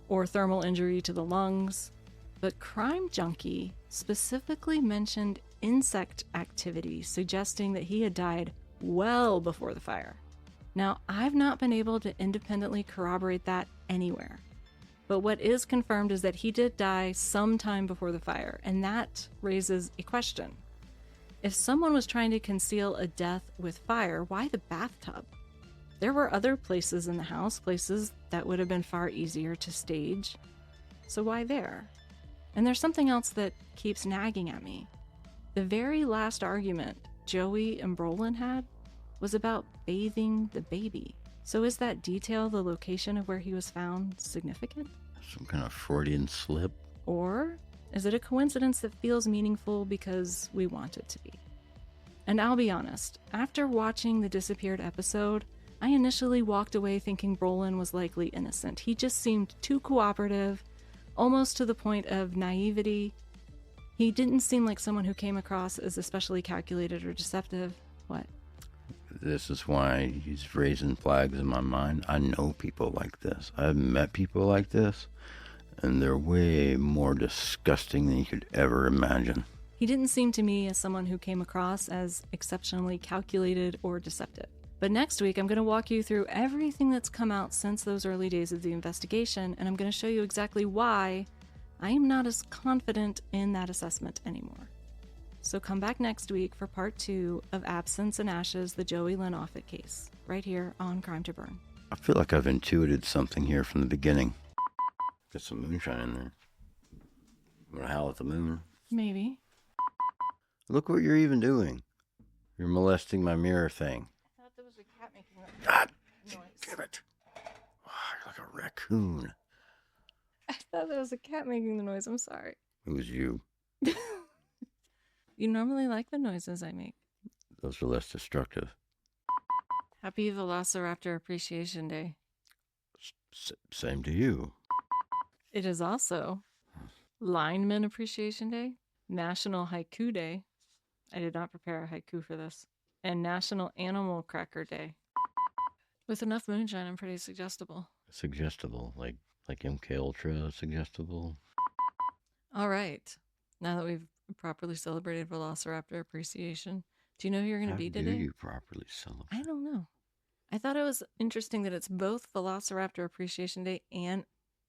or thermal injury to the lungs, but Crime Junkie specifically mentioned insect activity, suggesting that he had died well before the fire. Now, I've not been able to independently corroborate that anywhere. But what is confirmed is that he did die sometime before the fire, and that raises a question. If someone was trying to conceal a death with fire, why the bathtub? There were other places in the house, places that would have been far easier to stage. So why there? And there's something else that keeps nagging at me. The very last argument Joey and Brolin had was about bathing the baby. So is that detail, the location of where he was found, significant? Some kind of Freudian slip? Or is it a coincidence that feels meaningful because we want it to be? And I'll be honest, after watching the disappeared episode, I initially walked away thinking Brolin was likely innocent. He just seemed too cooperative, almost to the point of naivety. He didn't seem like someone who came across as especially calculated or deceptive. What? This is why he's raising flags in my mind. I know people like this. I've met people like this, and they're way more disgusting than you could ever imagine. He didn't seem to me as someone who came across as exceptionally calculated or deceptive. But next week, I'm going to walk you through everything that's come out since those early days of the investigation, and I'm going to show you exactly why I am not as confident in that assessment anymore. So come back next week for part 2 of Absence and Ashes, the Joey Lynn Offut case, right here on Crime to Burn. I feel like I've intuited something here from the beginning. Got some moonshine in there. I'm going to howl at the moon. Maybe. Look what you're even doing. You're molesting my mirror thing. I thought there was a cat making that God noise. damn it. Oh, you're like a raccoon. I thought there was a cat making the noise. I'm sorry. It was you. You normally like the noises I make. Those are less destructive. Happy Velociraptor Appreciation Day. Same to you. It is also Lineman Appreciation Day, National Haiku Day. I did not prepare a haiku for this. And National Animal Cracker Day. With enough moonshine, I'm pretty suggestible. Suggestible, like MK Ultra suggestible. All right. Now that we've properly celebrated Velociraptor Appreciation, do you know who you're going to be today? How do you properly celebrate? I don't know. I thought it was interesting that it's both Velociraptor Appreciation Day and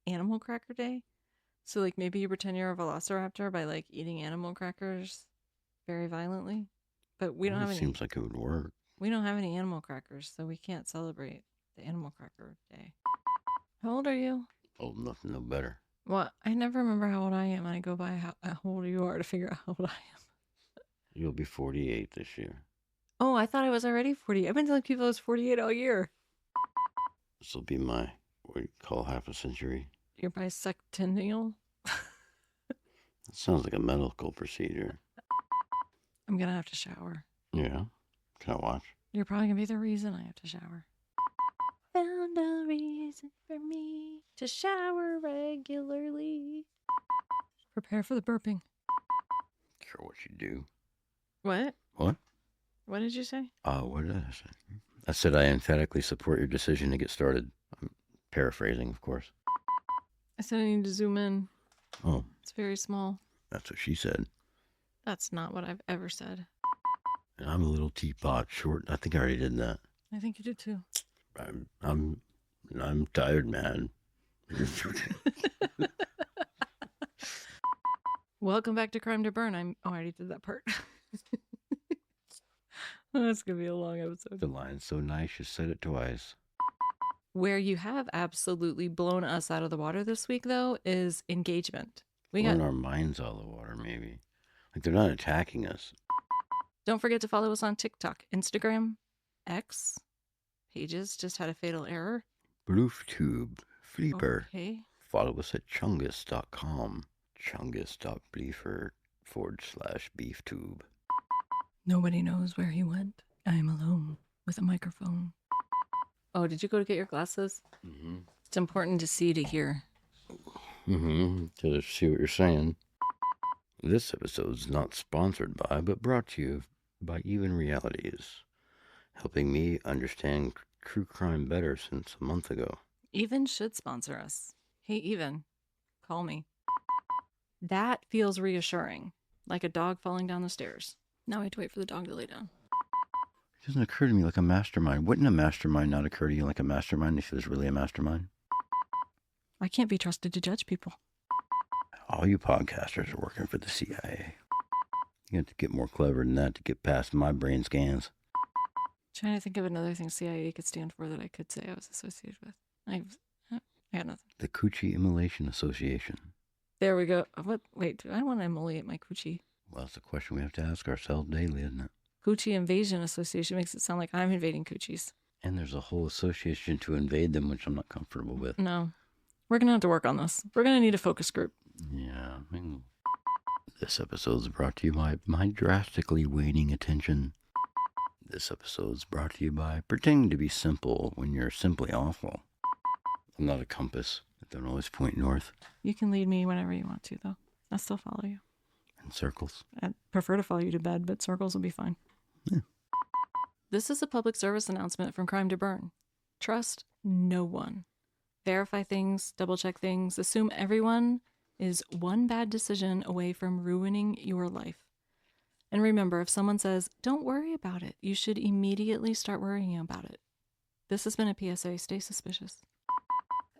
Animal Cracker Day. So, like, maybe you pretend you're a velociraptor by, like, eating animal crackers very violently. But we don't have any. Seems like it would work. We don't have any animal crackers, so we can't celebrate the Animal Cracker Day. How old are you? Old enough to know better. Well, I never remember how old I am. I go by how old you are to figure out how old I am. You'll be 48 this year. Oh, I thought I was already 40. I've been telling people I was 48 all year. This will be my, what do you call half a century? You're bicentennial? That sounds like a medical procedure. I'm going to have to shower. Yeah. Can I watch? You're probably going to be the reason I have to shower. Found a reason for me to shower regularly. Prepare for the burping. Care what you do. What? What? What did you say? What did I say? I said I emphatically support your decision to get started. I'm paraphrasing, of course. I said I need to zoom in. Oh. It's very small. That's what she said. That's not what I've ever said. And I'm a little teapot, short. I think I already did that. I think you did too. I'm tired, man. Welcome back to Crime to Burn. I already did that part. That's going to be a long episode. The line's so nice, you said it twice. Where you have absolutely blown us out of the water this week, though, is engagement. Blowing our minds out of the water, maybe. Like they're not attacking us. Don't forget to follow us on TikTok, Instagram, X. Pages just had a fatal error. BlueTube, Fleeper. Okay. Follow us at chungus.com. chungus.bleefer/beeftube. Nobody knows where he went. I am alone with a microphone. Oh, did you go to get your glasses? Mm-hmm. It's important to see to hear. Mm-hmm. To see what you're saying. This episode's not sponsored by, but brought to you by Even Realities, helping me understand true crime better since a month ago. Even should sponsor us. Hey, Even, call me. That feels reassuring, like a dog falling down the stairs. Now I have to wait for the dog to lay down. It doesn't occur to me like a mastermind. Wouldn't a mastermind not occur to you like a mastermind if it was really a mastermind? I can't be trusted to judge people. All you podcasters are working for the CIA. You have to get more clever than that to get past my brain scans. Trying to think of another thing CIA could stand for that I could say I was associated with. I got nothing. The Coochie Immolation Association. There we go. What? Wait, do I want to immolate my coochie? Well, it's a question we have to ask ourselves daily, isn't it? Coochie Invasion Association makes it sound like I'm invading coochies. And there's a whole association to invade them, which I'm not comfortable with. No. We're going to have to work on this. We're going to need a focus group. Yeah. This episode's brought to you by my drastically waning attention. This episode's brought to you by pretending to be simple when you're simply awful. I'm not a compass. I don't always point north. You can lead me whenever you want to, though. I'll still follow you. In circles. I'd prefer to follow you to bed, but circles will be fine. Yeah. This is a public service announcement from Crime to Burn. Trust no one. Verify things, double check things, assume everyone is one bad decision away from ruining your life. And remember, if someone says, don't worry about it, you should immediately start worrying about it. This has been a PSA. Stay suspicious.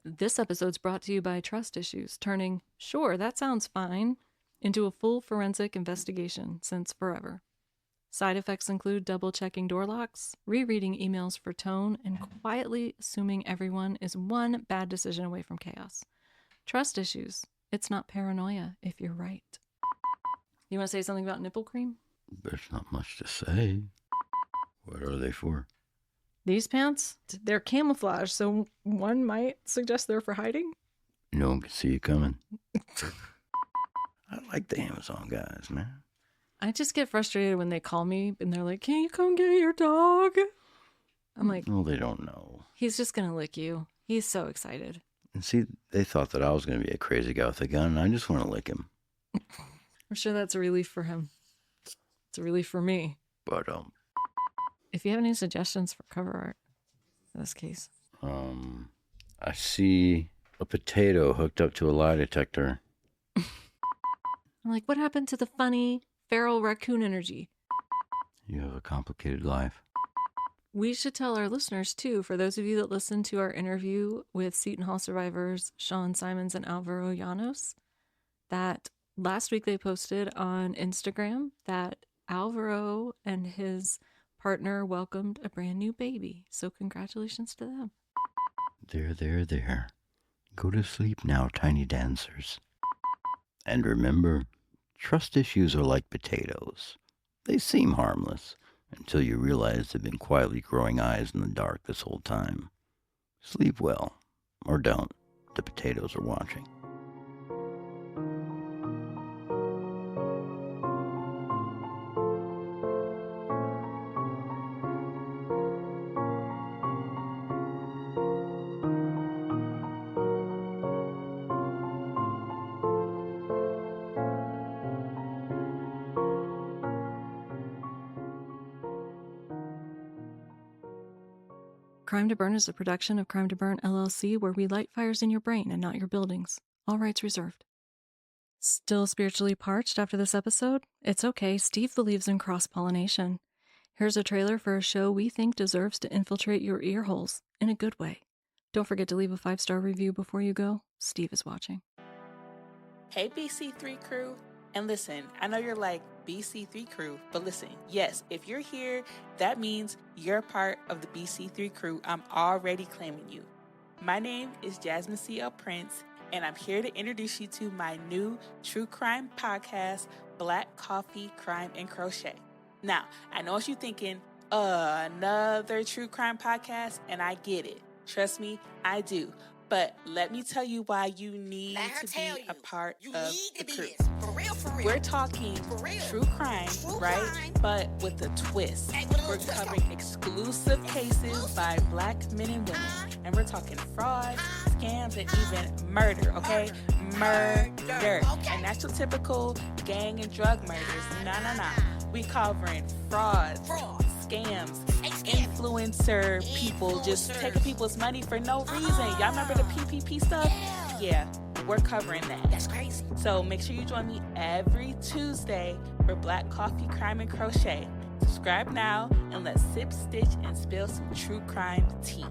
This episode's brought to you by Trust Issues, turning, sure, that sounds fine, into a full forensic investigation since forever. Side effects include double-checking door locks, rereading emails for tone, and quietly assuming everyone is one bad decision away from chaos. Trust Issues. It's not paranoia if you're right. You want to say something about nipple cream? There's not much to say. What are they for? These pants? They're camouflage, so one might suggest they're for hiding. No one can see you coming. I like the Amazon guys, man. I just get frustrated when they call me and they're like, can you come get your dog? I'm like, well, they don't know. He's just going to lick you. He's so excited. And see, they thought that I was going to be a crazy guy with a gun, and I just want to lick him. I'm sure that's a relief for him. It's a relief for me. But, if you have any suggestions for cover art in this case. I see a potato hooked up to a lie detector. I'm like, what happened to the funny feral raccoon energy? You have a complicated life. We should tell our listeners, too, for those of you that listened to our interview with Seton Hall survivors Sean Simons and Alvaro Llanos, that last week they posted on Instagram that Alvaro and his partner welcomed a brand new baby. So congratulations to them. There. Go to sleep now, tiny dancers. And remember, trust issues are like potatoes. They seem harmless until you realize they've been quietly growing eyes in the dark this whole time. Sleep well, or don't. The potatoes are watching. Crime to Burn is a production of Crime to Burn, LLC, where we light fires in your brain and not your buildings. All rights reserved. Still spiritually parched after this episode? It's okay, Steve believes in cross-pollination. Here's a trailer for a show we think deserves to infiltrate your ear holes, in a good way. Don't forget to leave a 5-star review before you go. Steve is watching. Hey BC3 crew, and listen, I know you're like, BC3 crew, but listen, yes, if you're here, that means you're part of the BC3 crew. I'm already claiming you. My name is Jasmine C.L. Prince, and I'm here to introduce you to my new true crime podcast, Black Coffee, Crime, and Crochet. Now, I know what you're thinking, another true crime podcast, and I get it. Trust me, I do. But let me tell you why you need to be a part of the crew. For real. We're talking true crime, right? But with a twist. We're covering exclusive cases by Black men and women. And we're talking fraud, scams, and even murder, okay? Murder. And that's your typical gang and drug murders. No. We covering frauds, scams, influencer people just taking people's money for no reason. Y'all remember the PPP stuff? Yeah, we're covering that. That's crazy. So make sure you join me every Tuesday for Black Coffee, Crime, and Crochet. Subscribe now and let's sip, stitch, and spill some true crime tea.